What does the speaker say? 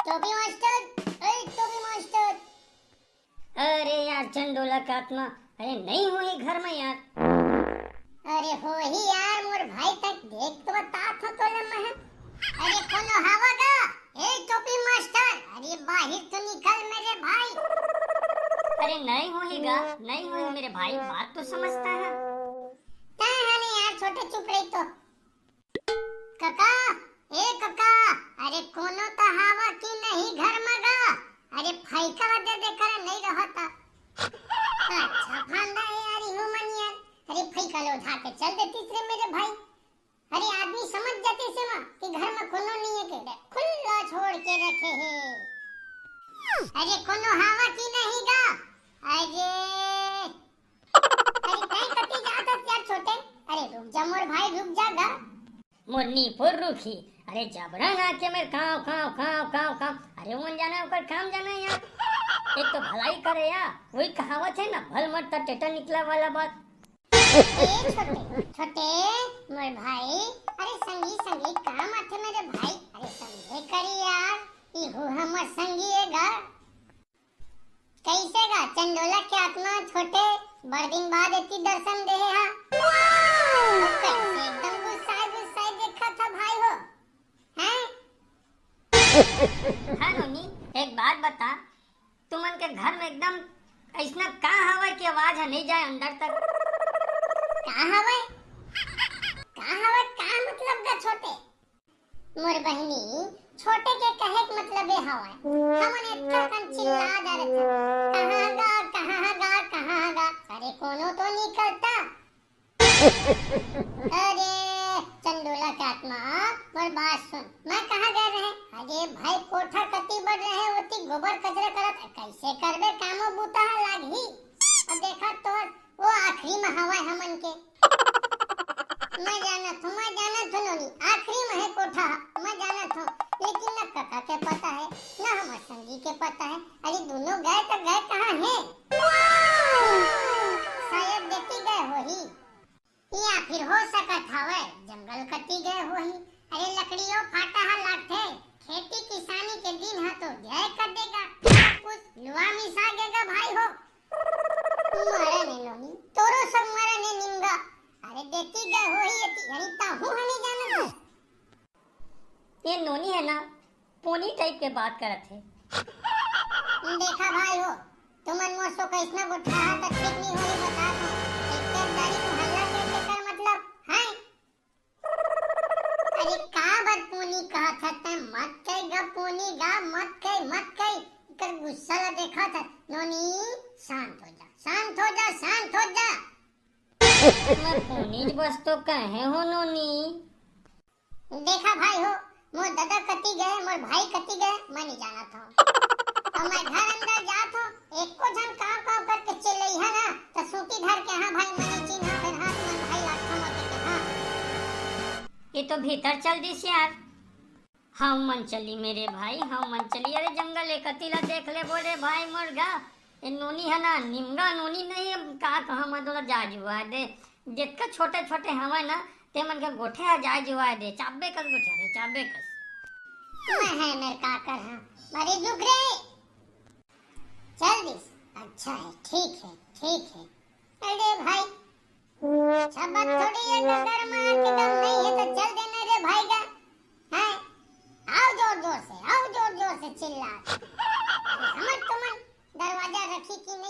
टोपी मास्टर, अरे टोपी मास्टर। अरे यार चंडोला का आत्मा, अरे नहीं हो ही घर में यार। अरे हो ही यार, मोर भाई तक देख तो बता तो लम्हा है। अरे कोनो हवा का, ए टोपी मास्टर, अरे बाहर तो निकल मेरे भाई। अरे नहीं हो ही गा, नहीं हो ही मेरे भाई, बात तो समझता है। नहीं यार, छोटे चुप रही तो। काका, ए काका, अरे कोनो तो हवा की नहीं घर में गा। अरे फाइका दे दे कर नहीं रहता। अच्छा फंदा है यार ह्यूमन यार। अरे फाइका लो उठा के चल देती रे मेरे भाई। अरे आदमी समझ जाते से मां कि घर में कोनो नहीं है के खुला छोड़ के रखे है। अरे कोनो हवा की नहीं गा। अरे कहीं कटी जाता यार छोटे। अरे रुक जा मोर भाई, रुक जा गा। मुन्नी पुर रुखी, अरे जबरन आके मेरे खाओ खाओ खाओ खाओ खाओ। अरे उन जाना ऊपर काम जाना यार। एक तो भलाई करे यार, वही कहावत है ना, भल मरता टेटा निकला वाला बात। छोटे छोटे मोर भाई, अरे संगी संगी काम आथे मेरे भाई। अरे समझे करी यार, इहु हमर संगी है गा। कैसे गा चंडोला के आत्मा छोटे, बड़ दिन बाद इतनी दर्शन दे हा। कैसे एकदम गुस्साए देखा था भाई हो, हैं? हाँ नोनी, एक बात बता, तुमन के घर में एकदम ऐसा का हवा की आवाज है नहीं जाए अंदर तक। का हवा का मतलब गा छोटे? मोर बहनी, छोटे के कहे के मतलब है हवा। हमने इतना कन चिल्ला जा रहे थे, कहाँ गा कहाँ गा कहाँ गा। अरे कोनो तो निकलता। अरे चंडोला का आत्मा, मोर बात सुन, मैं कहाँ गए रहे? अरे भाई कोठा कती बढ़ रहे होती गोबर कचरा करत, कैसे करबे कामो बूता लागी। अब देखा तो वो आखिरी में हवा हमन के। मैं जाना था नोनी, आखिरी में है कोठा, मैं जाना था, लेकिन न काका के पता है न हमारे संगी के पता है। अरे दोनों गए तो गए कहाँ हैं? शायद देखी गए हो ही, या फिर हो सकत हवे जंगल कटी गए हो ही। अरे लकड़ियों फाटा हा लागथे, खेती किसानी के दिन हा तो जय कर देगा, कुछ लुआ मिसा देगा भाई हो। मारे ने नोनी, तोरो सब मारे ने निंगा। अरे देखी गए हो ही यानी ताहू हने जाना था। ये नोनी है ना, पोनी टाइप के बात करत है। देखा भाई हो, तुमन मोसो कैसना गुठा त ठीक नहीं होई बता दो। एक दारी को हल्ला करके कर मतलब है। अरे का बात पोनी कहा था त मत कह गा पोनी गा, मत कह कर गुस्सा ला देखा था। नोनी शांत हो जा, शांत हो जा, शांत हो जा। मैं पोनी बस तो कहे हो नोनी। देखा भाई हो, मोर दादा कटी गए, मोर भाई कटी गए, मैं नहीं जाना था। और मैं घर अंदर जात हो, एक को जन काव करके चले है ना, तो सूटी धर के हाँ भाई मैंने चिन्हा फिर हाथ में भाई लाठा मार के हाँ। ये तो भीतर चल दिस यार। हाँ मन चली मेरे भाई, हाँ मन चली। अरे जंगल एक कतीला देख ले बोले भाई मुर्गा। ये नोनी है ना, निमगा नोनी नहीं का कहा मतलब जा जुआ दे। जितका छोटे छोटे हवा ना, ते मन के गोठे आ जा जुआ दे, चाबे कस गोठे रे चाबे कस। मैं है मेरे काकर हाँ, मरी दुख रे। चल दिस, अच्छा है, ठीक है। अरे भाई, शब्द थोड़ी है ककर मार के दम नहीं है तो चल देना रे भाई का। हैं? आओ जोर जोर से चिल्ला। समझ तुमन दरवाजा रखी कि नहीं